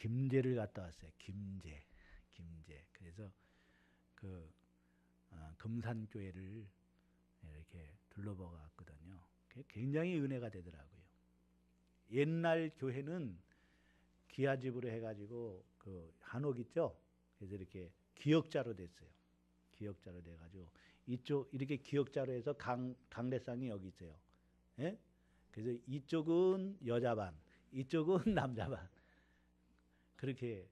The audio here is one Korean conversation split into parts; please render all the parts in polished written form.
김제를 갔다 왔어요. 김제. 그래서 금산교회를 이렇게 둘러보고 왔거든요. 굉장히 은혜가 되더라고요. 옛날 교회는 기아집으로 해가지고 한옥 있죠. 그래서 이렇게 기역자로 됐어요. 기역자로 돼가지고 이쪽 이렇게 기역자로 해서 강례상이 여기 있어요. 예? 그래서 이쪽은 여자 반, 이쪽은 남자 반 그렇게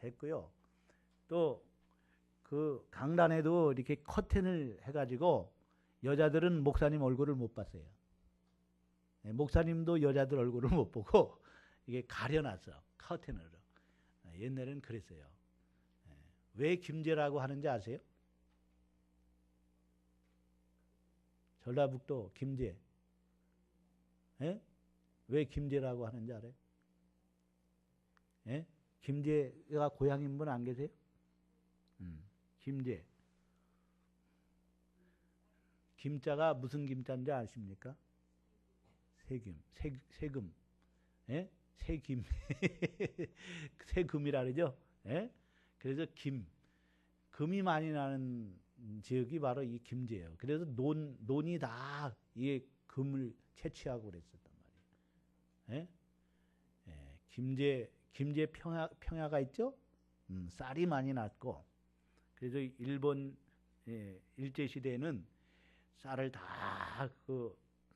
했고요. 또 강단에도 이렇게 커튼을 해가지고 여자들은 목사님 얼굴을 못 봤어요. 예, 목사님도 여자들 얼굴을 못 보고 이게 가려놨어 커튼으로. 옛날에는 그랬어요. 예, 왜 김제라고 하는지 아세요? 전라북도 김제. 예? 왜 김제라고 하는지 알아요? 예? 김제가 고향인 분 안 계세요? 김제. 김자가 무슨 김자인지 아십니까? 세금. 예? 세김. 세금이라 그러죠? 예? 그래서 금이 많이 나는 지역이 바로 이 김제예요. 그래서 논이 다 이 금을 채취하고 그랬었단 말이에요. 예? 예, 김제 평야가 있죠? 쌀이 많이 났고, 그래서 일본 일제 시대에는 쌀을 다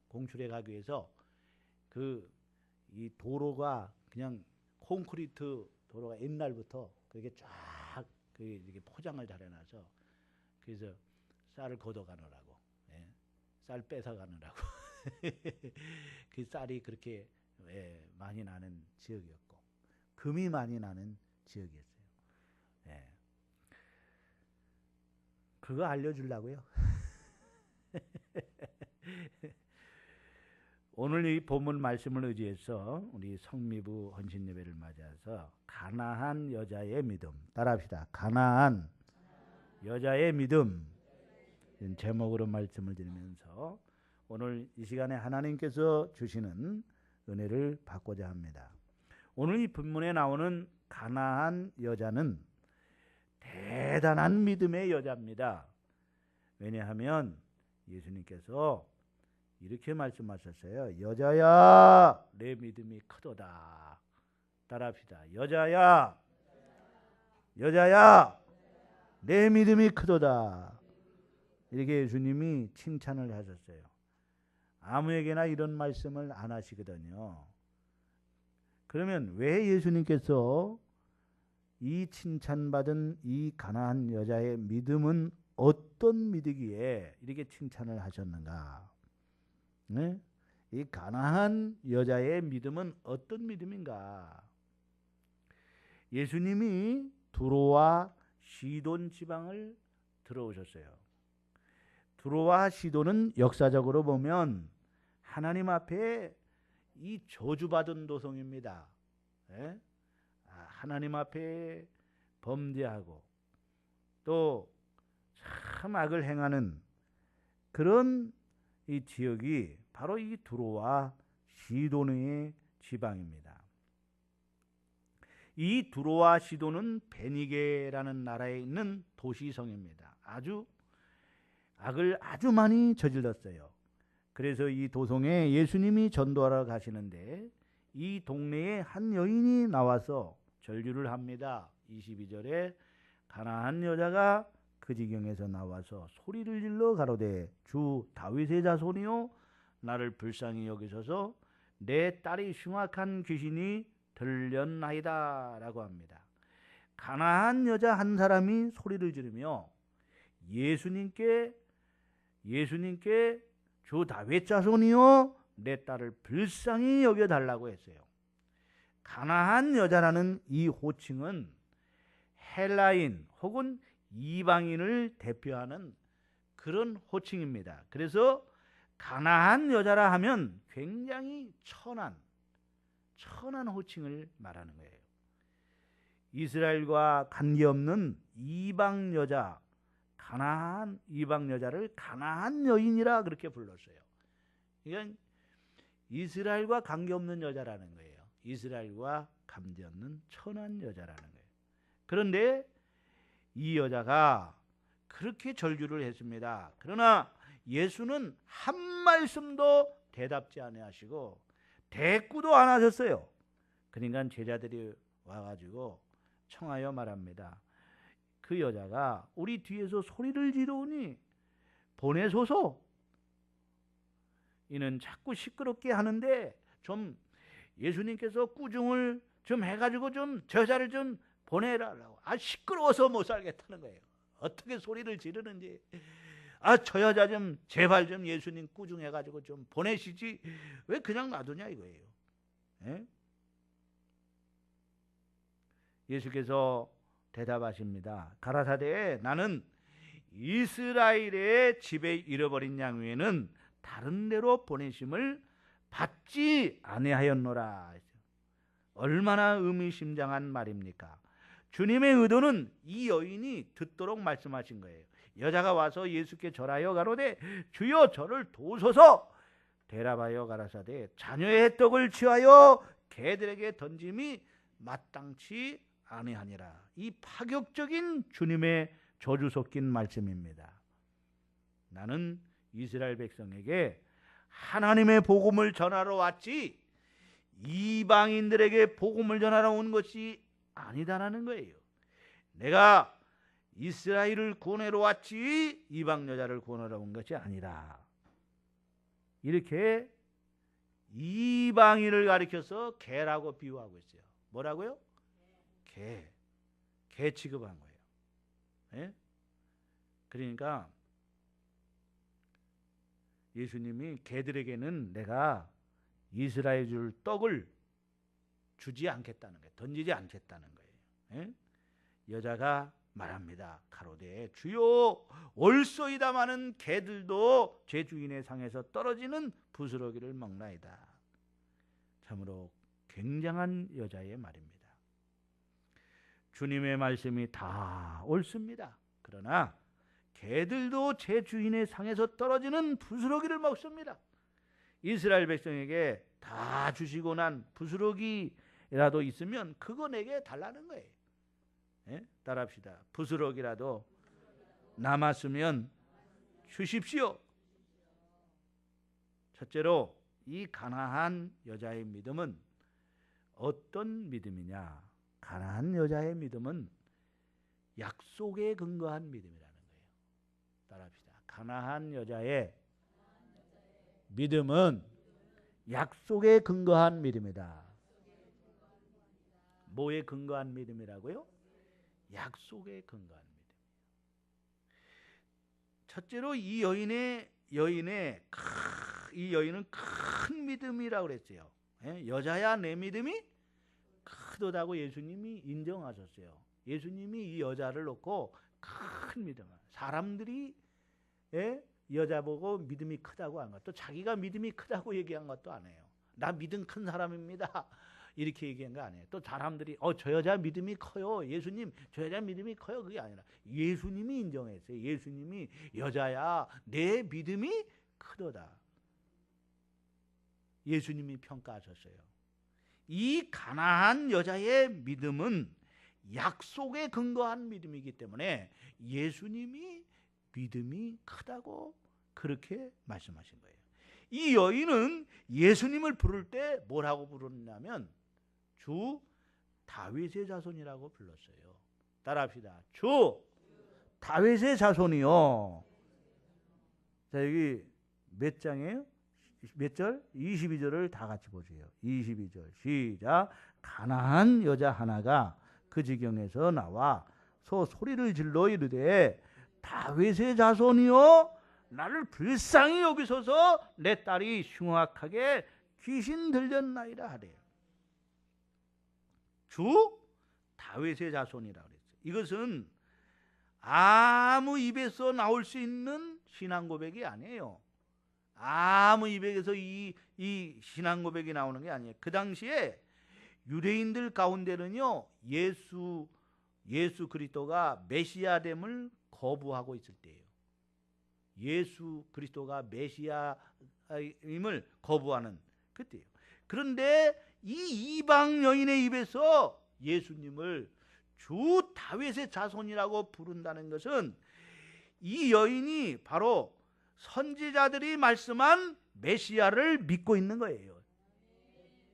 공출해 가기 위해서 이 도로가 그냥 콘크리트 도로가 옛날부터 그렇게 쫙 이렇게 포장을 잘 해놔서 그래서 쌀을 걷어가느라고, 예? 쌀 뺏어가느라고 그 쌀이 그렇게 많이 나는 지역이었고 금이 많이 나는 지역이었어요. 예. 그거 알려주려고요. 오늘 이 본문 말씀을 의지해서 우리 성미부 헌신 예배를 맞아서 가나안 여자의 믿음 따라합시다. 가나안 여자의 믿음 제목으로 말씀을 드리면서 오늘 이 시간에 하나님께서 주시는 은혜를 받고자 합니다. 오늘 이 본문에 나오는 가나안 여자는 대단한 믿음의 여자입니다. 왜냐하면 예수님께서 이렇게 말씀하셨어요. 여자야 내 믿음이 크도다. 따라합시다. 여자야 내 믿음이 크도다. 이렇게 예수님이 칭찬을 하셨어요. 아무에게나 이런 말씀을 안 하시거든요. 그러면 왜 예수님께서 이 칭찬받은 이 가나안 여자의 믿음은 어떤 믿음이기에 이렇게 칭찬을 하셨는가? 네? 이 가나안 여자의 믿음은 어떤 믿음인가? 예수님이 두로와 시돈 지방을 들어오셨어요. 두로와 시돈은 역사적으로 보면 하나님 앞에 이 저주받은 도성입니다. 예? 하나님 앞에 범죄하고 또 참 악을 행하는 그런 이 지역이 바로 이 두로와 시돈의 지방입니다. 이 두로와 시돈은 베니게라는 나라에 있는 도시성입니다. 악을 아주 많이 저질렀어요. 그래서 이 도성에 예수님이 전도하러 가시는데 이 동네에 한 여인이 나와서 절규를 합니다. 22절에 가나안 여자가 그 지경에서 나와서 소리를 질러 가로되 주 다윗의 자손이요 나를 불쌍히 여기소서 내 딸이 흉악한 귀신이 들렸나이다 라고 합니다. 가나안 여자 한 사람이 소리를 지르며 예수님께 주 다윗 자손이요 내 딸을 불쌍히 여겨달라고 했어요. 가나안 여자라는 이 호칭은 헬라인 혹은 이방인을 대표하는 그런 호칭입니다. 그래서 가나안 여자라 하면 굉장히 천한 호칭을 말하는 거예요. 이스라엘과 관계없는 이방 여자, 가나안 이방 여자를 가나안 여인이라 그렇게 불렀어요. 이건 이스라엘과 관계없는 여자라는 거예요. 이스라엘과 감지 없는 천한 여자라는 거예요. 그런데 이 여자가 그렇게 절규를 했습니다. 그러나 예수는 한 말씀도 대답지 아니하시고 대꾸도 안 하셨어요. 그러니까 제자들이 와가지고 청하여 말합니다. 그 여자가 우리 뒤에서 소리를 지르오니 보내소서. 이는 자꾸 시끄럽게 하는데 좀 예수님께서 꾸중을 좀 해가지고 좀 저 여자를 좀 보내라라고. 시끄러워서 못 살겠다는 거예요. 어떻게 소리를 지르는지. 저 여자 좀 제발 좀 예수님 꾸중해가지고 좀 보내시지 왜 그냥 놔두냐 이거예요. 예? 예수께서 대답하십니다. 가라사대 나는 이스라엘의 집에 잃어버린 양 외에는 다른 데로 보내심을 받지 아니하였노라. 얼마나 의미심장한 말입니까? 주님의 의도는 이 여인이 듣도록 말씀하신 거예요. 여자가 와서 예수께 절하여 가로되 주여 저를 도우소서. 대답하여 가라사대 자녀의 떡을 취하여 개들에게 던짐이 마땅치 아니하니라. 이 파격적인 주님의 저주 섞인 말씀입니다. 나는 이스라엘 백성에게 하나님의 복음을 전하러 왔지 이방인들에게 복음을 전하러 온 것이 아니다라는 거예요. 내가 이스라엘을 구원하러 왔지 이방 여자를 구원하러 온 것이 아니라. 이렇게 이방인을 가리켜서 개라고 비유하고 있어요. 뭐라고요? 개 취급한 거예요. 예? 그러니까 예수님이 개들에게는 내가 이스라엘 줄 떡을 주지 않겠다는 거예요. 던지지 않겠다는 거예요. 예? 여자가 말합니다. 가로되 주여 올소이다마는 개들도 제 주인의 상에서 떨어지는 부스러기를 먹나이다. 참으로 굉장한 여자의 말입니다. 주님의 말씀이 다 옳습니다. 그러나 개들도 제 주인의 상에서 떨어지는 부스러기를 먹습니다. 이스라엘 백성에게 다 주시고 난 부스러기라도 있으면 그거 내게 달라는 거예요. 예? 따라합시다. 부스러기라도 남았으면 주십시오. 첫째로 이 가나안 여자의 믿음은 어떤 믿음이냐? 가나안 여자의 믿음은 약속에 근거한 믿음이라는 거예요. 따라합시다. 가나안 여자의 믿음은 약속에 근거한 믿음이다. 뭐에 근거한 믿음이라고요? 약속에 근거한 믿음. 첫째로 이 여인은 큰 믿음이라고 그랬어요. 예? 여자야 내 믿음이 크도다고 예수님이 인정하셨어요. 예수님이 이 여자를 놓고 큰 믿음. 사람들이 여자 보고 믿음이 크다고 한 것도 자기가 믿음이 크다고 얘기한 것도 아니에요. 나 믿음 큰 사람입니다. 이렇게 얘기한 거 아니에요. 또 사람들이 저 여자 믿음이 커요. 예수님 저 여자 믿음이 커요. 그게 아니라 예수님이 인정했어요. 예수님이 여자야 내 믿음이 크도다. 예수님이 평가하셨어요. 이 가나안 여자의 믿음은 약속에 근거한 믿음이기 때문에 예수님이 믿음이 크다고 그렇게 말씀하신 거예요. 이 여인은 예수님을 부를 때 뭐라고 부르냐면 주 다윗의 자손이라고 불렀어요. 따라합시다. 주 다윗의 자손이요. 자, 여기 몇 장이에요? 몇 절? 22절을 다 같이 보세요. 22절 시작. 가나안 여자 하나가 그 지경에서 나와 소리를 질러 이르되 다윗의 자손이요 나를 불쌍히 여기소서 내 딸이 흉악하게 귀신 들렸나이다 하래요. 주 다윗의 자손이라고 그랬어요. 이것은 아무 입에서 나올 수 있는 신앙 고백이 아니에요. 아무 입에서 이 신앙 고백이 나오는 게 아니에요. 그 당시에 유대인들 가운데는요 예수 그리스도가 메시아됨을 거부하고 있을 때예요. 예수 그리스도가 메시아임을 거부하는 그때예요. 그런데 이 이방 여인의 입에서 예수님을 주 다윗의 자손이라고 부른다는 것은 이 여인이 바로 선지자들이 말씀한 메시아를 믿고 있는 거예요.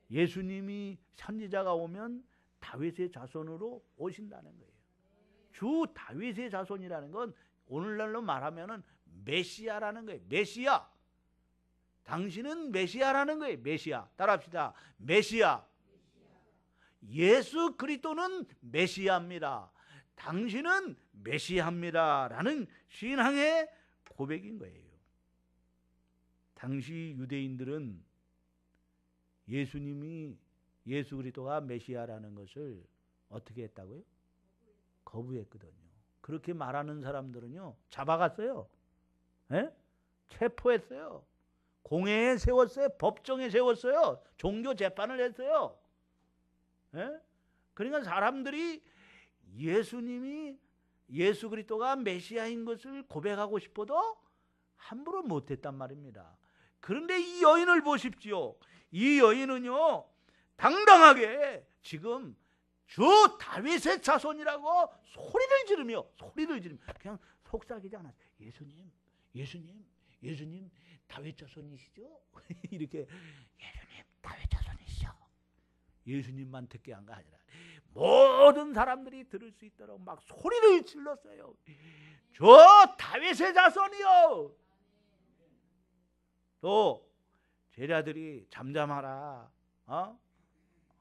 예수님이 선지자가 오면 다윗의 자손으로 오신다는 거예요. 주 다윗의 자손이라는 건 오늘날로 말하면 메시아라는 거예요. 메시아. 당신은 메시아라는 거예요. 메시아. 따라합시다. 메시아. 예수 그리스도는 메시아입니다. 당신은 메시아입니다. 라는 신앙의 고백인 거예요. 당시 유대인들은 예수 그리스도가 메시아라는 것을 어떻게 했다고요? 거부했거든요. 그렇게 말하는 사람들은요, 잡아갔어요. 에? 체포했어요. 공회에 세웠어요. 법정에 세웠어요. 종교 재판을 했어요. 에? 그러니까 사람들이 예수 그리스도가 메시아인 것을 고백하고 싶어도 함부로 못했단 말입니다. 그런데 이 여인을 보십시오. 이 여인은요, 당당하게 지금 주 다윗의 자손이라고 소리를 지르며 그냥 속삭이지 않았어요. 예수님 다윗 자손이시죠? 이렇게 예수님 다윗 자손이시죠? 예수님만 듣게 한 거 아니라 모든 사람들이 들을 수 있도록 막 소리를 질렀어요. 저 다윗의 자손이요. 또 제자들이 잠잠하라.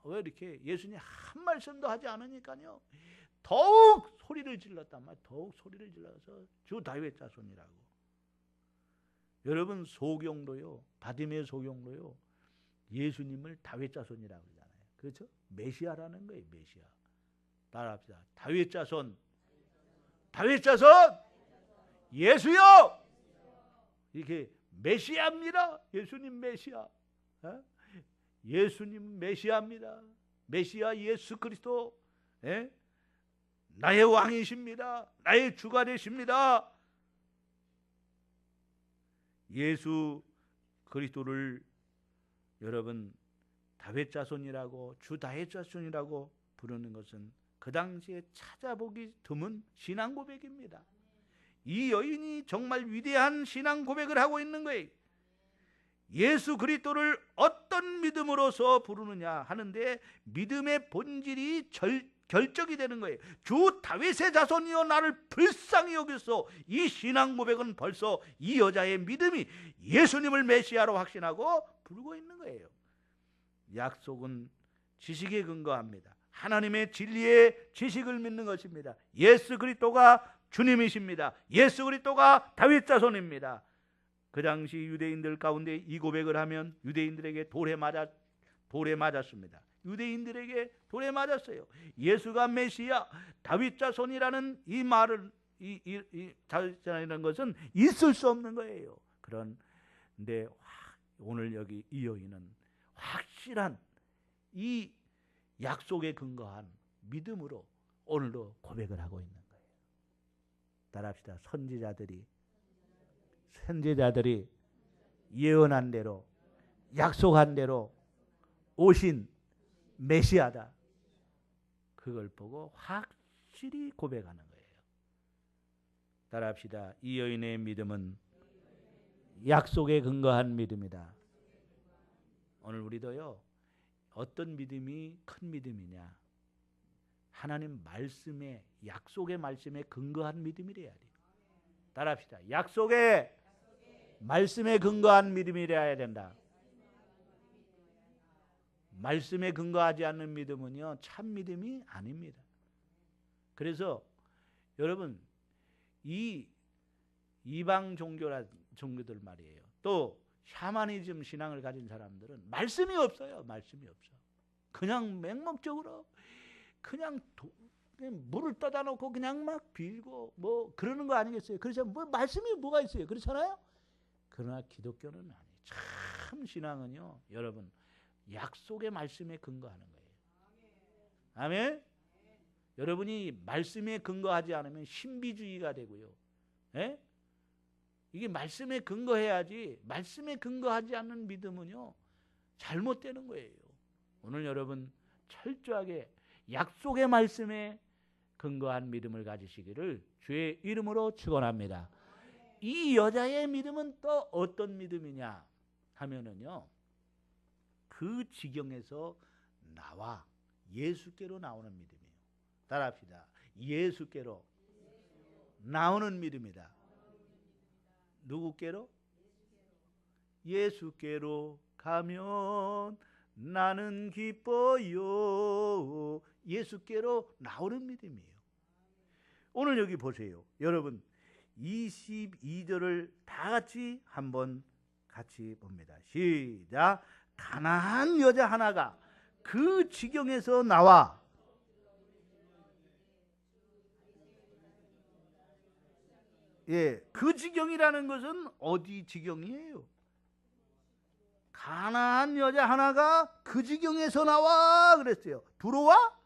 왜 이렇게 예수님 한 말씀도 하지 않으니까요, 더욱 소리를 질렀단 말이에요. 더욱 소리를 질러서 주 다윗 자손이라고. 여러분, 소경도요, 바디메 소경도요, 예수님을 다윗 자손이라고 그러잖아요. 그렇죠? 메시아라는 거예요. 메시아. 따라합시다. 다윗 자손, 다윗 자손, 예수요. 이렇게 메시아입니다. 예수님 메시아. 예수님 메시아입니다. 메시아 예수 그리스도, 나의 왕이십니다. 나의 주가 되십니다. 예수 그리스도를 여러분 다윗 자손이라고, 주 다윗 자손이라고 부르는 것은 그 당시에 찾아보기 드문 신앙 고백입니다. 이 여인이 정말 위대한 신앙 고백을 하고 있는 거예요. 예수 그리스도를 어떤 믿음으로서 부르느냐 하는데 믿음의 본질이 결정이 되는 거예요. 주 다윗의 자손이여 나를 불쌍히 여기소. 이 신앙 고백은 벌써 이 여자의 믿음이 예수님을 메시아로 확신하고 부르고 있는 거예요. 약속은 지식에 근거합니다. 하나님의 진리의 지식을 믿는 것입니다. 예수 그리스도가 주님이십니다. 예수 그리스도가 다윗 자손입니다. 그 당시 유대인들 가운데 이 고백을 하면 유대인들에게 돌에 맞았습니다. 유대인들에게 돌에 맞았어요. 예수가 메시아, 다윗 자손이라는 이 말을, 자손이라는 것은 있을 수 없는 거예요. 그런데 오늘 여기 이 여인은 확실한 이 약속에 근거한 믿음으로 오늘도 고백을 하고 있는 거예요. 따라합시다. 선지자들이 예언한 대로, 약속한 대로 오신 메시아다. 그걸 보고 확실히 고백하는 거예요. 따라합시다. 이 여인의 믿음은 약속에 근거한 믿음이다. 오늘 우리도요, 어떤 믿음이 큰 믿음이냐? 하나님 말씀에, 약속의 말씀에 근거한 믿음이래야 돼요. 따라합시다. 약속의 말씀에 근거한 믿음이래야 된다. 말씀에 근거하지 않는 믿음은요, 참 믿음이 아닙니다. 그래서 여러분, 이 이방 종교들 말이에요. 또 샤머니즘 신앙을 가진 사람들은 말씀이 없어요. 말씀이 없어. 그냥 맹목적으로 그냥 물을 떠다 놓고 그냥 막 빌고 뭐 그러는 거 아니겠어요? 그래서 뭐 말씀이 뭐가 있어요? 그렇잖아요? 그러나 기독교는 아니에요. 참 신앙은요, 여러분, 약속의 말씀에 근거하는 거예요. 아멘? 여러분이 말씀에 근거하지 않으면 신비주의가 되고요. 이게 말씀에 근거해야지, 말씀에 근거하지 않는 믿음은요, 잘못되는 거예요. 오늘 여러분 철저하게 약속의 말씀에 근거한 믿음을 가지시기를 주의 이름으로 축원합니다. 이 여자의 믿음은 또 어떤 믿음이냐 하면은요, 그 지경에서 나와 예수께로 나오는 믿음이에요. 따라합시다. 예수께로 나오는 믿음이다. 누구께로? 예수께로 가면 나는 기뻐요. 예수께로 나오는 믿음이에요. 오늘 여기 보세요. 여러분 22절을 다 같이 한번 같이 봅니다. 시작. 가난한 여자 하나가 그 지경에서 나와, 그 지경이라는 것은 어디 지경이에요? 가난한 여자 하나가 그 지경에서 나와 그랬어요. 들어와?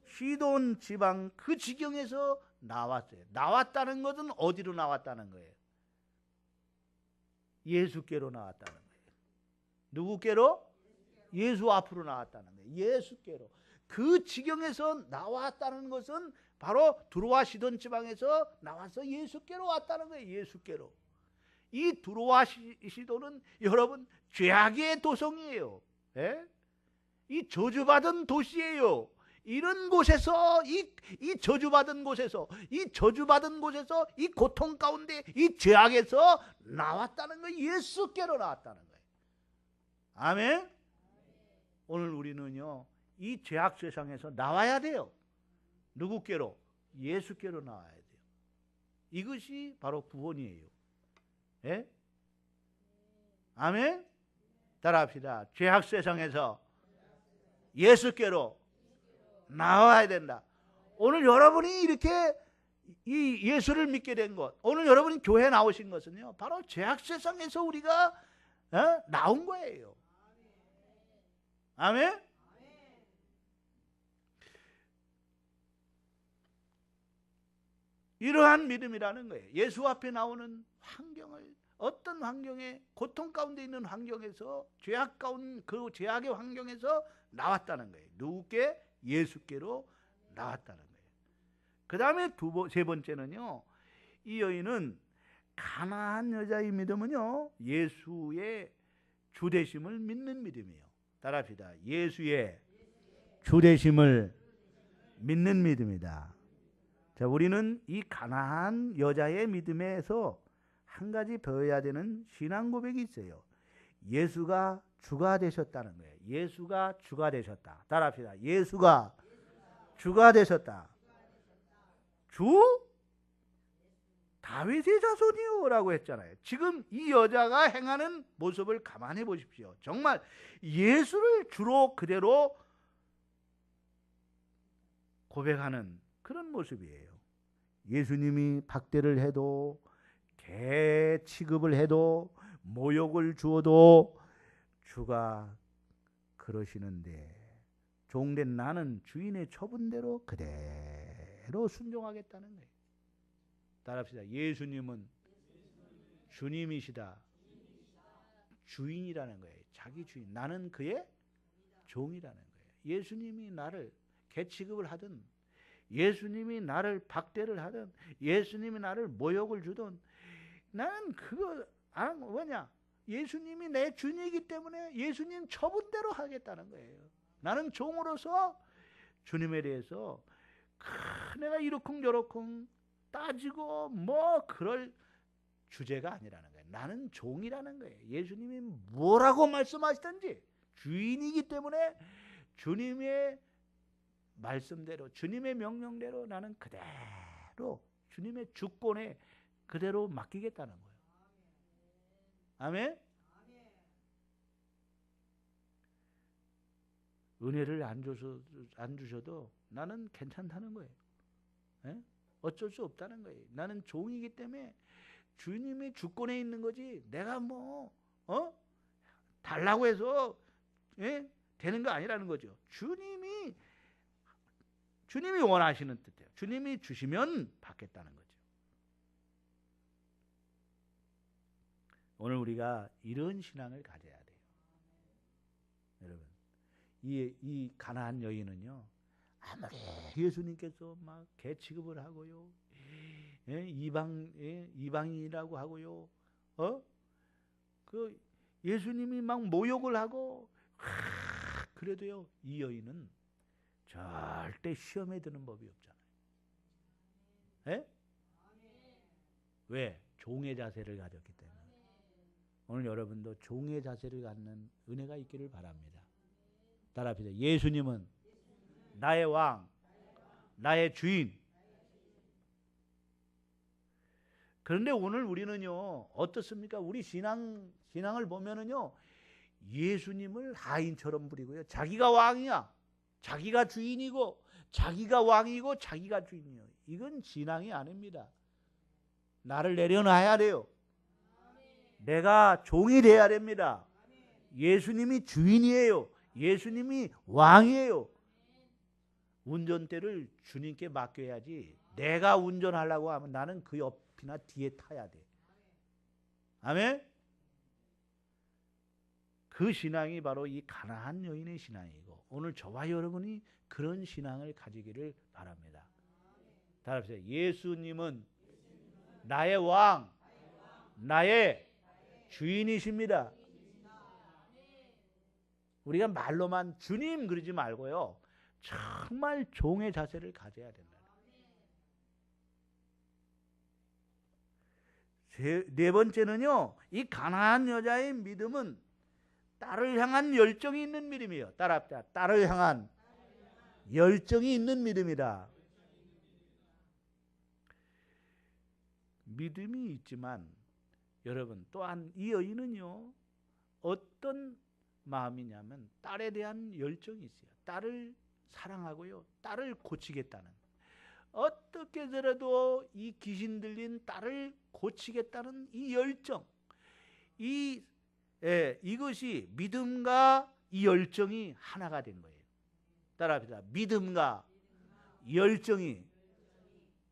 시돈 지방 그 지경에서 나왔어요. 나왔다는 것은 어디로 나왔다는 거예요? 예수께로 나왔다는 거예요. 누구께로? 예수 앞으로 나왔다는 거예요. 예수께로. 그 지경에서 나왔다는 것은 바로 두로와 시돈 지방에서 나와서 예수께로 왔다는 거예요. 예수께로. 이 두로와 시돈은 여러분 죄악의 도성이에요. 예? 이 저주받은 도시예요. 이런 곳에서 이 저주받은 곳에서 이 고통 가운데 이 죄악에서 나왔다는 거예요. 예수께로 나왔다는 거예요. 아멘. 오늘 우리는요 이 죄악 세상에서 나와야 돼요. 누구께로? 예수께로 나와야 돼요. 이것이 바로 구원이에요. 예? 아멘. 따라합시다. 죄악 세상에서 예수께로 나와야 된다. 오늘 여러분이 이렇게 이 예수를 믿게 된 것, 오늘 여러분이 교회 나오신 것은요 바로 죄악 세상에서 우리가 나온 거예요. 아멘. 이러한 믿음이라는 거예요. 예수 앞에 나오는 환경을, 어떤 환경에, 고통 가운데 있는 환경에서, 죄악 가운데 그 죄악의 환경에서 나왔다는 거예요. 누구께? 예수께로 나왔다는 거예요. 그 다음에 세 번째는요, 이 여인은 가난한 여자의 믿음은요 예수의 주되심을 믿는 믿음이에요. 따라합시다. 예수의 주되심을 믿는 믿음이다. 자, 우리는 이 가난한 여자의 믿음에서 한 가지 배워야 되는 신앙 고백이 있어요. 예수가 주가 되셨다는 거예요. 예수가 주가 되셨다. 따라합시다. 예수가 주가 되셨다. 주? 다윗의 자손이요 라고 했잖아요. 지금 이 여자가 행하는 모습을 가만히 보십시오. 정말 예수를 주로 그대로 고백하는 그런 모습이에요. 예수님이 박대를 해도, 개 취급을 해도, 모욕을 주어도 주가 그러시는데 종된 나는 주인의 처분대로 그대로 순종하겠다는 거예요. 따라합시다. 예수님은 주님이시다. 주인이라는 거예요. 자기 주인. 나는 그의 종이라는 거예요. 예수님이 나를 개 취급을 하든, 예수님이 나를 박대를 하든, 예수님이 나를 모욕을 주든, 나는 그거 뭐냐? 예수님이 내 주인이기 때문에 예수님 처분대로 하겠다는 거예요. 나는 종으로서 주님에 대해서 내가 이러쿵저러쿵 따지고 뭐 그럴 주제가 아니라는 거예요. 나는 종이라는 거예요. 예수님이 뭐라고 말씀하시든지 주인이기 때문에 주님의 말씀대로, 주님의 명령대로 나는 그대로 주님의 주권에 그대로 맡기겠다는 거예요. 아멘. 은혜를 안 주셔도 나는 괜찮다는 거예요. 에? 어쩔 수 없다는 거예요. 나는 종이기 때문에 주님이 주권에 있는 거지 내가 뭐 달라고 해서 되는 거 아니라는 거죠. 주님이 원하시는 뜻이에요. 주님이 주시면 받겠다는 거죠. 오늘 우리가 이런 신앙을 가져야 돼요. 여러분, 이 가나안 여인은요, 아무리 예수님께서 막 개 취급을 하고요, 이방인이라고 하고요, 그 예수님이 막 모욕을 하고, 그래도요, 이 여인은 절대 시험에 드는 법이 없잖아요. 예? 왜? 종의 자세를 가졌기 때문에. 오늘 여러분도 종의 자세를 갖는 은혜가 있기를 바랍니다. 따라합시다. 예수님은 나의 왕, 나의 주인. 그런데 오늘 우리는요, 어떻습니까? 우리 신앙을 보면은요, 예수님을 하인처럼 부리고요, 자기가 왕이야, 자기가 주인이고, 자기가 왕이고, 자기가 주인이요. 이건 신앙이 아닙니다. 나를 내려놔야 돼요. 내가 종이 돼야 됩니다. 예수님이 주인이에요. 예수님이 왕이에요. 운전대를 주님께 맡겨야지, 내가 운전하려고 하면 나는 그 옆이나 뒤에 타야 돼. 아멘? 그 신앙이 바로 이 가나안 여인의 신앙이고, 오늘 저와 여러분이 그런 신앙을 가지기를 바랍니다. 따라합시다. 예수님은 나의 왕, 나의 주인이십니다. 우리가 말로만 주님 그러지 말고요, 정말 종의 자세를 가져야 된다. 네 번째는요, 이 가나안 여자의 믿음은 딸을 향한 열정이 있는 믿음이에요. 따라합시다. 딸을 향한 열정이 있는 믿음이다. 믿음이 있지만 여러분, 또한 이 여인은요, 어떤 마음이냐면 딸에 대한 열정이 있어요. 딸을 사랑하고요, 딸을 고치겠다는, 어떻게 해서라도 이 귀신 들린 딸을 고치겠다는 이 열정, 이것이 믿음과 이 열정이 하나가 된 거예요. 따라합시다. 믿음과 열정이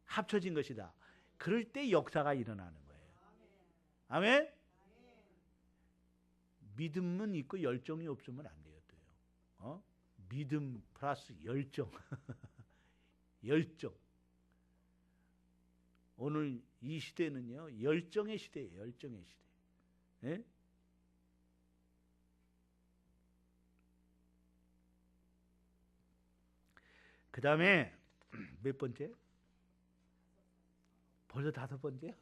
합쳐진 것이다. 그럴 때 역사가 일어나는 거예요. 아멘? 믿음은 있고 열정이 없으면 안 돼요. 믿음 플러스 열정. 열정. 오늘 이 시대는요, 열정의 시대예요. 열정의 시대. 예? 그 다음에 몇 번째? 벌써 5번째요?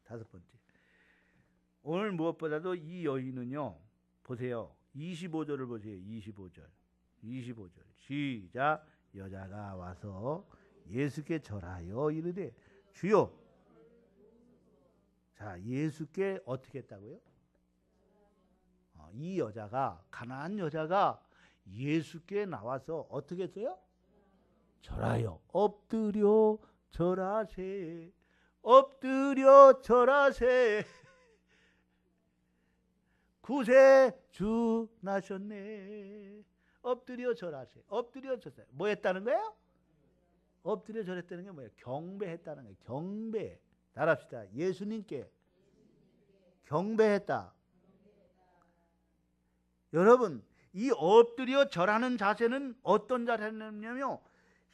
다섯 번째. 오늘 무엇보다도 이 여인은요, 보세요. 25절을 보세요. 25절. 시작. 여자가 와서 예수께 절하여 이르되 주여. 자, 예수께 어떻게 했다고요? 이 여자가, 가나안 여자가 예수께 나와서 어떻게 했어요? 절하여. 엎드려 절하세. 엎드려 절하세. 구세주 나셨네. 엎드려 절하세. 엎드려 절하세. 뭐 했다는 거예요? 엎드려 절했다는 게 뭐예요? 경배했다는 거예요. 경배. 따라합시다. 예수님께 경배했다. 여러분, 이 엎드려 절하는 자세는 어떤 자세냐면요,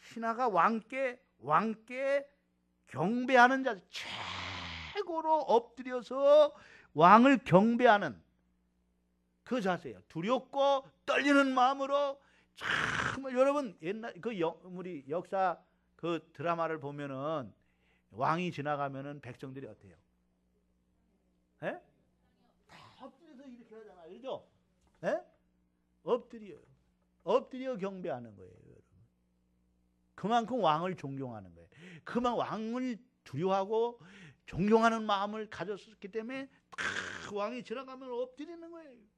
신하가 왕께 경배하는 자세, 최고로 엎드려서 왕을 경배하는 그 자세예요. 두렵고 떨리는 마음으로. 정말 여러분, 옛날 우리 역사 그 드라마를 보면은 왕이 지나가면은 백성들이 어때요? 예? 다 엎드려서 이렇게 하잖아요. 그죠? 예? 엎드려 경배하는 거예요, 여러분. 그만큼 왕을 존경하는 거예요. 그만 왕을 두려워하고 존경하는 마음을 가졌었기 때문에 다 왕이 지나가면 엎드리는 거예요.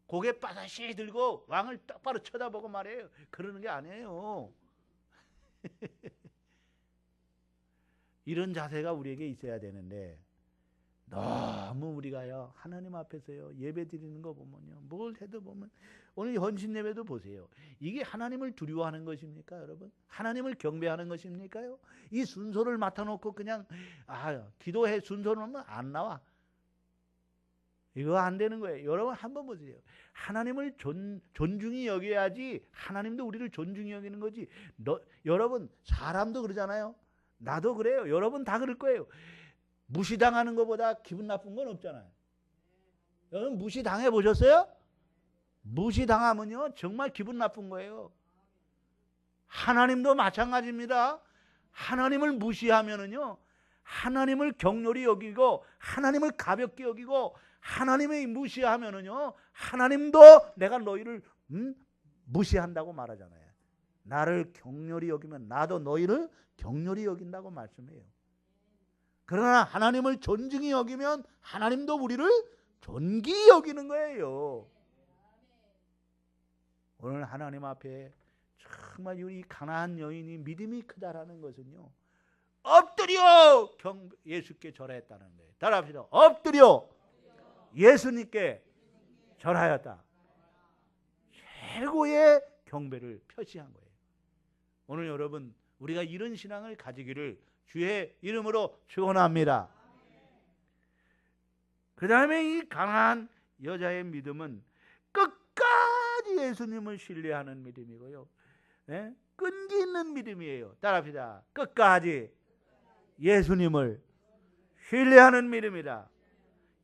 고개 빠사시 들고 왕을 똑바로 쳐다보고 말해요. 그러는 게 아니에요. 이런 자세가 우리에게 있어야 되는데, 너무 우리가요, 하나님 앞에서요, 예배 드리는 거 보면요, 뭘 해도 보면, 오늘 헌신 예배도 보세요. 이게 하나님을 두려워하는 것입니까, 여러분? 하나님을 경배하는 것입니까요? 이 순서를 맡아놓고 그냥 기도해 순서는 안 나와. 이거 안 되는 거예요. 여러분 한번 보세요. 하나님을 존중히 여겨야지 하나님도 우리를 존중히 여기는 거지. 여러분 사람도 그러잖아요. 나도 그래요. 여러분 다 그럴 거예요. 무시당하는 것보다 기분 나쁜 건 없잖아요. 여러분 무시당해 보셨어요? 무시당하면요 정말 기분 나쁜 거예요. 하나님도 마찬가지입니다. 하나님을 무시하면은요 하나님을 격렬히 여기고 하나님을 가볍게 여기고 하나님의 무시하면은요 하나님도 내가 너희를 무시한다고 말하잖아요. 나를 격렬히 여기면 나도 너희를 격렬히 여긴다고 말씀해요. 그러나 하나님을 존중히 여기면 하나님도 우리를 존귀히 여기는 거예요. 오늘 하나님 앞에 정말 이 가나안 여인이 믿음이 크다라는 것은요 엎드려 예수께 절하였다는 거예요. 따라합시다. 엎드려 예수님께 절하였다. 최고의 경배를 표시한 거예요. 오늘 여러분 우리가 이런 신앙을 가지기를 주의 이름으로 축원합니다. 그 다음에 이 강한 여자의 믿음은 끝까지 예수님을 신뢰하는 믿음이고요. 네? 끈기 있는 믿음이에요. 따라합시다. 끝까지 예수님을 신뢰하는 믿음이다.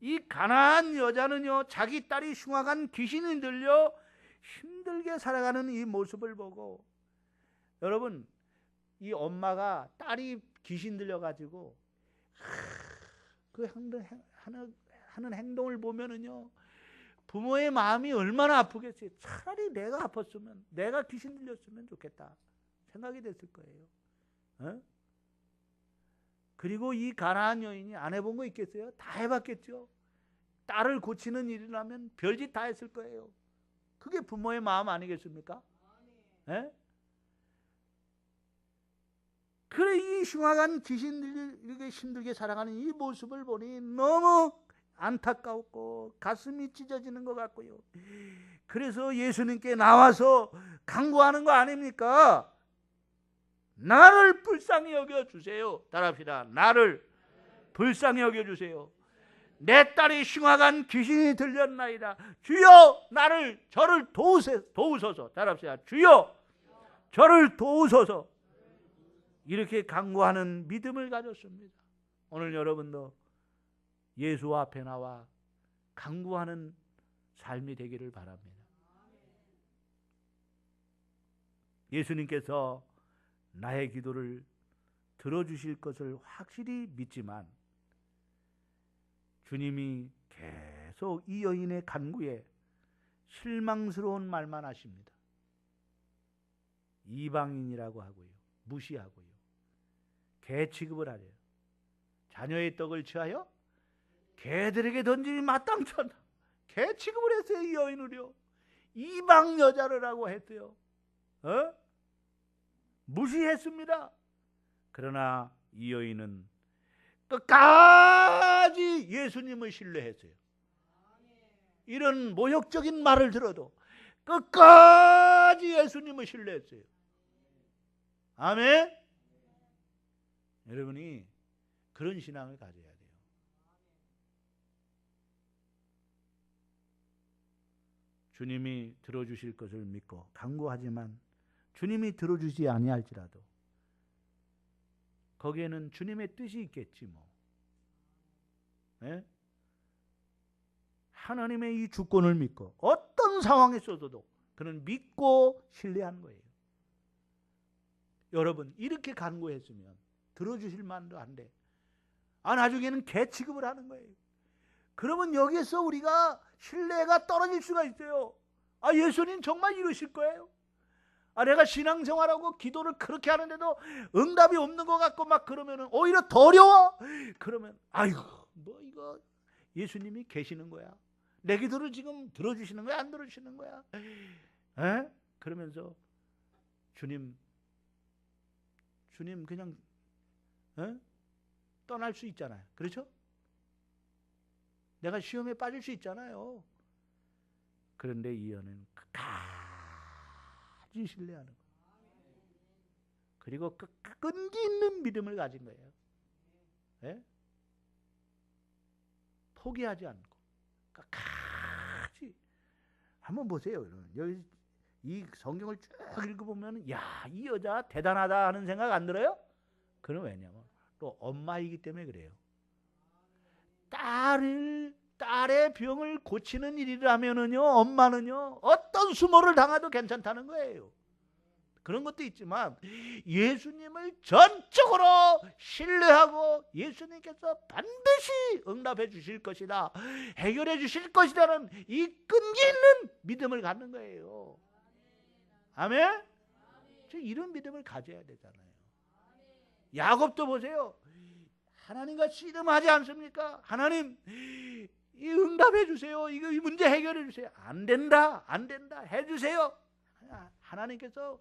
이 가나안 여자는요 자기 딸이 흉악한 귀신이 들려 힘들게 살아가는 이 모습을 보고, 여러분 이 엄마가 딸이 귀신 들려가지고 그 하는 행동을 보면은요 부모의 마음이 얼마나 아프겠어요. 차라리 내가 아팠으면, 내가 귀신 들렸으면 좋겠다 생각이 됐을 거예요. 어? 그리고 이 가나안 여인이 안 해본 거 있겠어요? 다 해봤겠죠. 딸을 고치는 일이라면 별짓 다 했을 거예요. 그게 부모의 마음 아니겠습니까? 예? 그래 이 흉악한 귀신들에게 힘들게 살아가는 이 모습을 보니 너무 안타까웠고 가슴이 찢어지는 것 같고요. 그래서 예수님께 나와서 간구하는 거 아닙니까? 나를 불쌍히 여겨주세요. 따라합시다. 나를 불쌍히 여겨주세요. 내 딸이 흉악한 귀신이 들렸나이다. 주여 저를 도우소서. 따라합시다. 주여 저를 도우소서. 이렇게 간구하는 믿음을 가졌습니다. 오늘 여러분도 예수 앞에 나와 간구하는 삶이 되기를 바랍니다. 예수님께서 나의 기도를 들어주실 것을 확실히 믿지만 주님이 계속 이 여인의 간구에 실망스러운 말만 하십니다. 이방인이라고 하고요, 무시하고요, 개 취급을 하래요. 자녀의 떡을 취하여 개들에게 던지니 마땅찮다. 개 취급을 했어요. 이 여인을요. 이방 여자라고 했어요. 무시했습니다. 그러나 이 여인은 끝까지 예수님을 신뢰했어요. 이런 모욕적인 말을 들어도 끝까지 예수님을 신뢰했어요. 아멘. 여러분이 그런 신앙을 가져야 돼요. 주님이 들어주실 것을 믿고 간구하지만 주님이 들어주지 아니할지라도 거기에는 주님의 뜻이 있겠지 뭐. 네? 하나님의 이 주권을 믿고 어떤 상황에 있어도 그는 믿고 신뢰하는 거예요. 여러분 이렇게 간구했으면 들어주실 만도 한데 나중에는 개 취급을 하는 거예요. 그러면 여기에서 우리가 신뢰가 떨어질 수가 있어요. 예수님 정말 이러실 거예요? 내가 신앙생활하고 기도를 그렇게 하는데도 응답이 없는 것 같고 막 그러면은 오히려 더 어려워. 그러면 아이고 뭐 이거 예수님이 계시는 거야? 내 기도를 지금 들어주시는 거야? 안 들어주시는 거야? 에? 그러면서 주님 그냥 떠날 수 있잖아요. 그렇죠? 내가 시험에 빠질 수 있잖아요. 그런데 이 여는 끝까지 신뢰하는 거예요. 그리고 끈기 있는 믿음을 가진 거예요. 예? 포기하지 않고 끝까지 한번 보세요. 여기 이 성경을 쭉 읽어보면 야, 이 여자 대단하다 하는 생각 안 들어요? 그건 왜냐면 또 엄마이기 때문에 그래요. 딸의 병을 고치는 일이라면은요, 엄마는요, 어떤 수모를 당해도 괜찮다는 거예요. 그런 것도 있지만 예수님을 전적으로 신뢰하고 예수님께서 반드시 응답해 주실 것이다, 해결해 주실 것이라는 이 끈기 있는 믿음을 갖는 거예요. 아멘? 이런 믿음을 가져야 되잖아요. 야곱도 보세요. 하나님과 씨름하지 않습니까? 하나님, 이 응답해 주세요. 이거 이 문제 해결해 주세요. 안 된다, 안 된다, 해 주세요. 하나님께서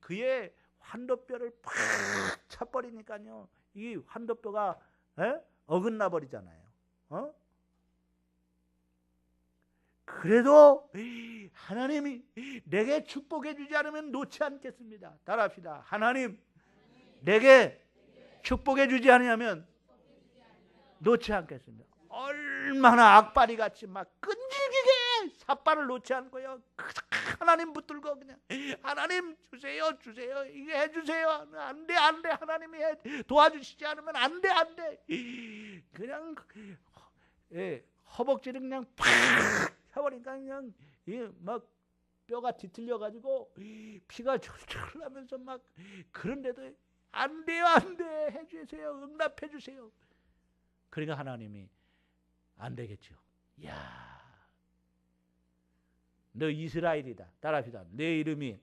그의 환도뼈를 팍 차버리니까요, 이 환도뼈가 어긋나 버리잖아요. 그래도 하나님이 내게 축복해 주지 않으면 놓지 않겠습니다. 따라합시다. 하나님, 내게 축복해 주지 않으면 놓지 않겠습니다. 얼마나 악바리 같이 막 끈질기게 삿발을 놓지 않고요, 하나님 붙들고 그냥 하나님 주세요, 주세요, 이게 해주세요. 안 돼, 안 돼. 하나님이 도와주시지 않으면 안 돼, 안 돼. 그냥 허벅지를 그냥 팍 쳐버리니까 그냥 막 뼈가 뒤틀려 가지고 피가 철철 나면서 막, 그런데도 안 돼요, 안 돼, 해주세요, 응답해 주세요. 그러니까 하나님이 안 되겠죠. 야, 너 이스라엘이다. 따라합시다. 내 이름이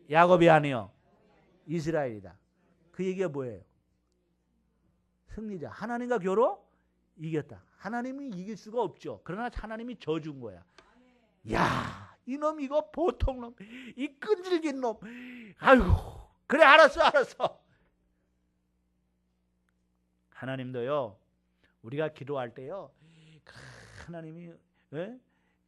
야곱이 아니요 이스라엘이다. 그 얘기가 뭐예요? 승리자. 하나님과 겨루 이겼다. 하나님이 이길 수가 없죠. 그러나 하나님이 져준 거야. 야, 이놈 이거 보통 놈, 이 끈질긴 놈. 아이고, 그래, 알았어, 알았어. 하나님도요, 우리가 기도할 때요, 하나님이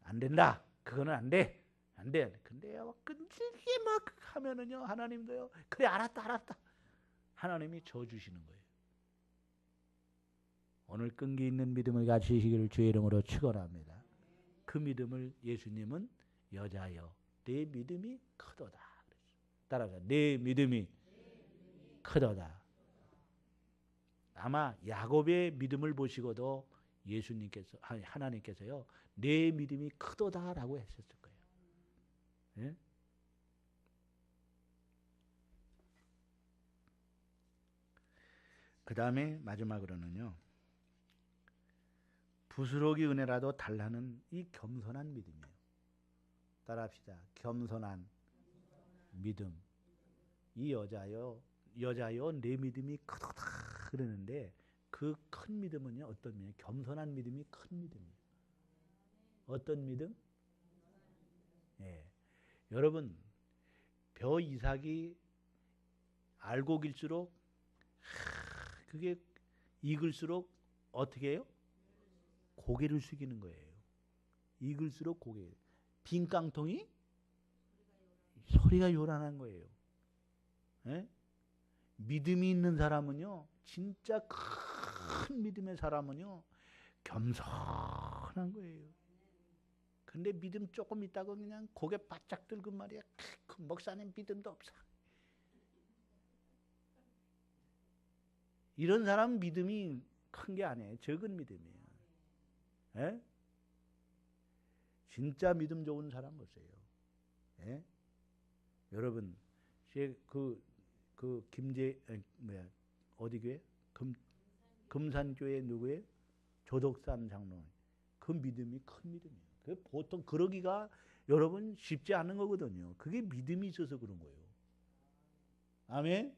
안 된다, 그거는 안 돼, 안 돼. 근데요, 끈질기게 막 하면은요, 하나님도요, 그래, 알았다, 알았다. 하나님이 져주시는 거예요. 오늘 끈기 있는 믿음을 가지시기를 주의 이름으로 축원합니다. 그 믿음을 예수님은 여자여, 내 믿음이 크도다. 따라서 내 믿음이 크도다. 아마 야곱의 믿음을 보시고도 예수님께서, 하나님께서요, 내 믿음이 크도다라고 했었을 거예요. 예? 그 다음에 마지막으로는요, 부스러기 은혜라도 달라는 이 겸손한 믿음이에요. 따라합시다. 겸손한 믿음. 이 여자여 내 믿음이 크도다 그러는데, 그 큰 믿음은요, 어떤 믿음이에요? 겸손한 믿음이 큰 믿음이에요. 어떤 믿음? 예. 여러분, 벼 이삭이 알고 길수록 그게 익을수록 어떻게 해요? 고개를 숙이는 거예요. 익을수록 고개. 빈 깡통이 소리가 요란한 거예요. 예? 믿음이 있는 사람은요, 진짜 큰 믿음의 사람은요, 겸손한 거예요. 근데 믿음 조금 있다고 그냥 고개 바짝 들고 말이야, 그 목사님 믿음도 없어. 이런 사람은 믿음이 큰 게 아니에요. 적은 믿음이에요. 예? 진짜 믿음 좋은 사람 보세요. 예? 여러분, 어디 교회? 금산교회 누구예요? 조덕산 장로님. 그 믿음이 큰 믿음이에요. 그 보통 그러기가 여러분 쉽지 않은 거거든요. 그게 믿음이 있어서 그런 거예요. 아멘.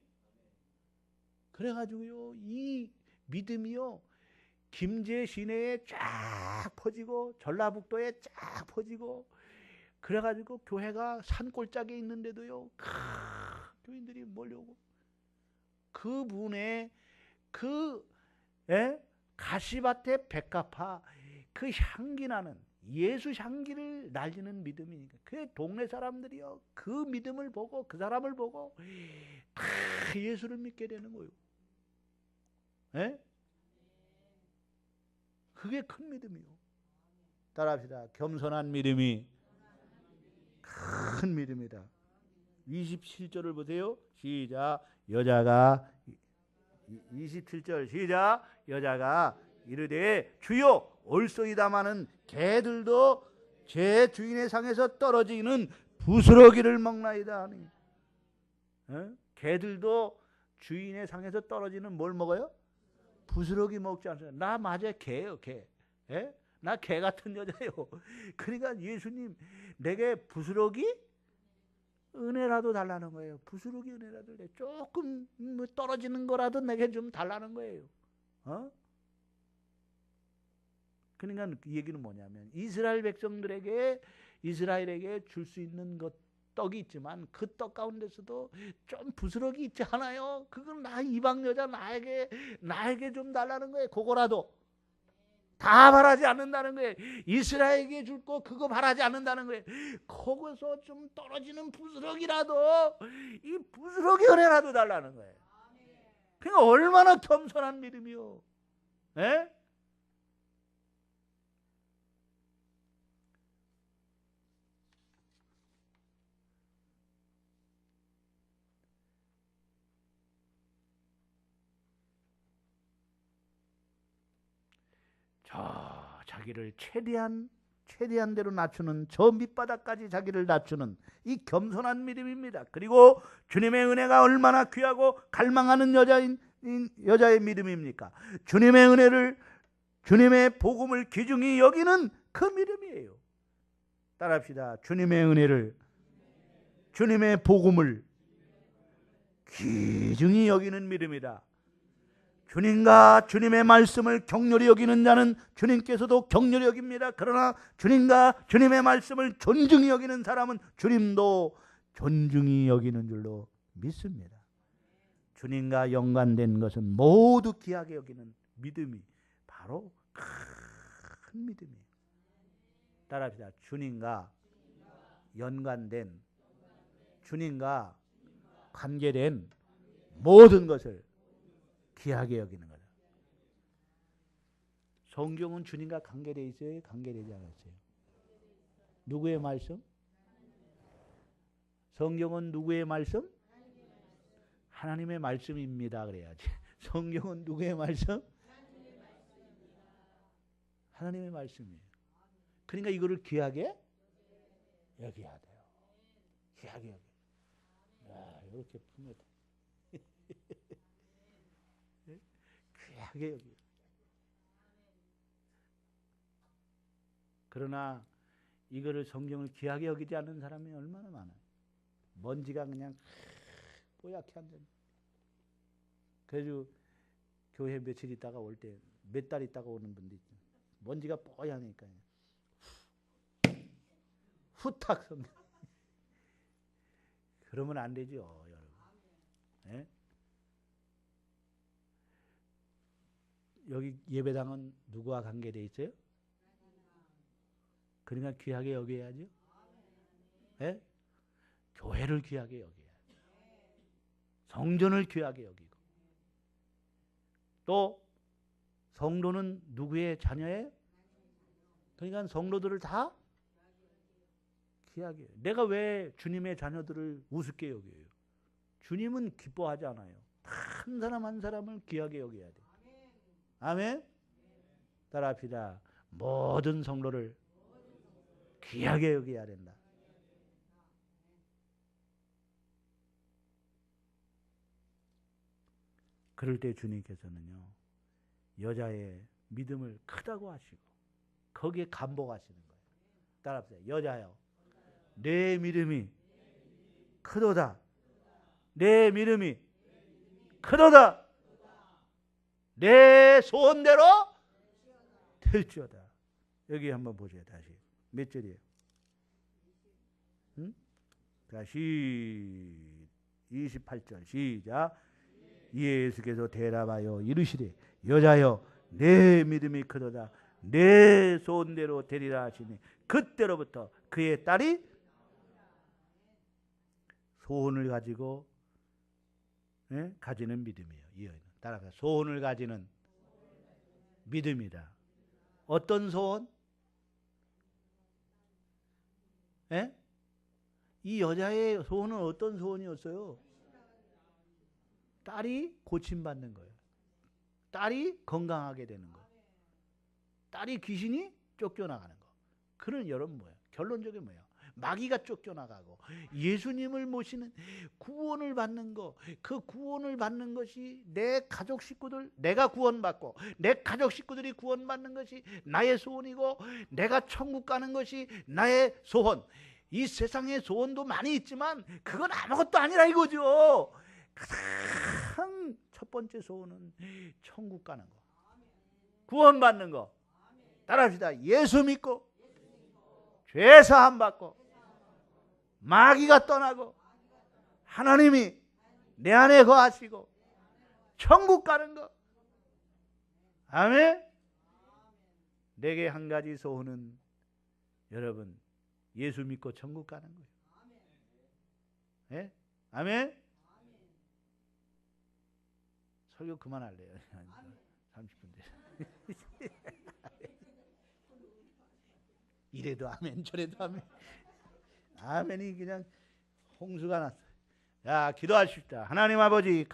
그래가지고요, 이 믿음이요, 김제 시내에 쫙 퍼지고 전라북도에 쫙 퍼지고, 그래가지고 교회가 산골짜기에 있는데도요, 교인들이 몰려오고, 그분의 가시밭에 백합화, 그 향기 나는 예수 향기를 날리는 믿음이니까, 그 동네 사람들이요, 그 믿음을 보고, 그 사람을 보고 다 예수를 믿게 되는 거예요. 예? 그게 큰 믿음이요. 따라합시다. 겸손한 믿음이 큰 믿음이다. 27절을 보세요. 시작. 여자가 27절 시작. 여자가 이르되 주여 올소이다마는 개들도 제 주인의 상에서 떨어지는 부스러기를 먹나이다 하니. 개들도 주인의 상에서 떨어지는 뭘 먹어요? 부스러기 먹지 않습니까? 나 맞아요. 개예요. 개. 예? 나 개 같은 여자예요. 그러니까 예수님 내게 부스러기 은혜라도 달라는 거예요. 부스러기 은혜라도 조금 뭐 떨어지는 거라도 내게 좀 달라는 거예요. 그러니까 이 얘기는 뭐냐면 이스라엘 백성들에게 이스라엘에게 줄 수 있는 것 떡이 있지만 그 떡 가운데서도 좀 부스러기 있지 않아요? 그건 나 이방 여자 나에게 좀 달라는 거예요. 그거라도 다 바라지 않는다는 거예요. 이스라엘에게 줄 거 그거 바라지 않는다는 거예요. 거기서 좀 떨어지는 부스러기라도 이 부스러기 은혜라도 달라는 거예요. 그러니까 얼마나 겸손한 믿음이요. 예? 자기를 최대한 대로 낮추는 저 밑바닥까지 자기를 낮추는 이 겸손한 믿음입니다. 그리고 주님의 은혜가 얼마나 귀하고 갈망하는 여자의 믿음입니까? 주님의 은혜를 주님의 복음을 귀중히 여기는 그 믿음이에요. 따라합시다. 주님의 은혜를 주님의 복음을 귀중히 여기는 믿음이다. 주님과 주님의 말씀을 격렬히 여기는 자는 주님께서도 격렬히 여깁니다. 그러나 주님과 주님의 말씀을 존중히 여기는 사람은 주님도 존중히 여기는 줄로 믿습니다. 주님과 연관된 것은 모두 귀하게 여기는 믿음이 바로 큰 믿음이에요. 따라합시다. 주님과 연관된 주님과 관계된 모든 것을 귀하게 여기는 거다. 성경은 주님과 관계되어 있어요? 관계되지 않았어요? 누구의 말씀? 성경은 누구의 말씀? 하나님의 말씀입니다. 그래야지. 성경은 누구의 말씀? 하나님의 말씀이에요. 그러니까 이거를 귀하게 여겨야 돼요. 귀하게 여겨. 야, 이렇게 풉니다. 귀하게 여겨. 그러나 이거를 성경을 귀하게 여기지 않는 사람이 얼마나 많아요. 먼지가 그냥 뽀얗게 한다. 그래서 교회 며칠 있다가 올 때 몇 달 있다가 오는 분도 있죠. 먼지가 뽀얗니까 후딱 성경. 그러면 안 되죠, 여러분. 네? 여기 예배당은 누구와 관계되어 있어요? 그러니까 귀하게 여겨야죠. 네? 교회를 귀하게 여겨야죠. 성전을 귀하게 여기고. 또 성도는 누구의 자녀예요? 그러니까 성도들을 다 귀하게. 내가 왜 주님의 자녀들을 우습게 여겨요? 주님은 기뻐하지 않아요. 한 사람 한 사람을 귀하게 여겨야 돼. 아멘. 따라합시다. 모든 성도를 귀하게 여겨야 된다. 그럴 때 주님께서는요, 여자의 믿음을 크다고 하시고 거기에 감복하시는 거예요. 따라합시다. 여자여, 내 믿음이 크도다. 내 믿음이 크도다. 내 소원대로 될지어다. 여기 한번 보세요. 다시 몇 절이에요? 다시 28절 시작. 예수께서 대답하여 이르시되 여자여 내 믿음이 크도다. 내 소원대로 되리라 하시니 그때로부터 그의 딸이 소원을 가지고 가지는 믿음이에요. 따라서 소원을 가지는 믿음이다. 어떤 소원? 예? 이 여자의 소원은 어떤 소원이었어요? 딸이 고침받는 거예요. 딸이 건강하게 되는 거. 딸이 귀신이 쫓겨나가는 거. 그런 여러분 뭐예요? 결론적인 뭐예요? 마귀가 쫓겨나가고 예수님을 모시는 구원을 받는 거. 그 구원을 받는 것이 내 가족 식구들, 내가 구원받고 내 가족 식구들이 구원받는 것이 나의 소원이고 내가 천국 가는 것이 나의 소원. 이 세상에 소원도 많이 있지만 그건 아무것도 아니라 이거죠. 가장 첫 번째 소원은 천국 가는 거, 구원받는 거. 따라합시다. 예수 믿고 죄 사함 받고 마귀가 떠나고 하나님이 내 안에 거하시고 천국 가는 거. 아멘. 내게 한 가지 소원은 여러분 예수 믿고 천국 가는 거예요. 예? 아멘. 설교 그만할래요. 30분 돼. 이래도 아멘, 저래도 아멘. 아멘이 그냥 홍수가 났어요. 자, 기도하십시다. 하나님 아버지,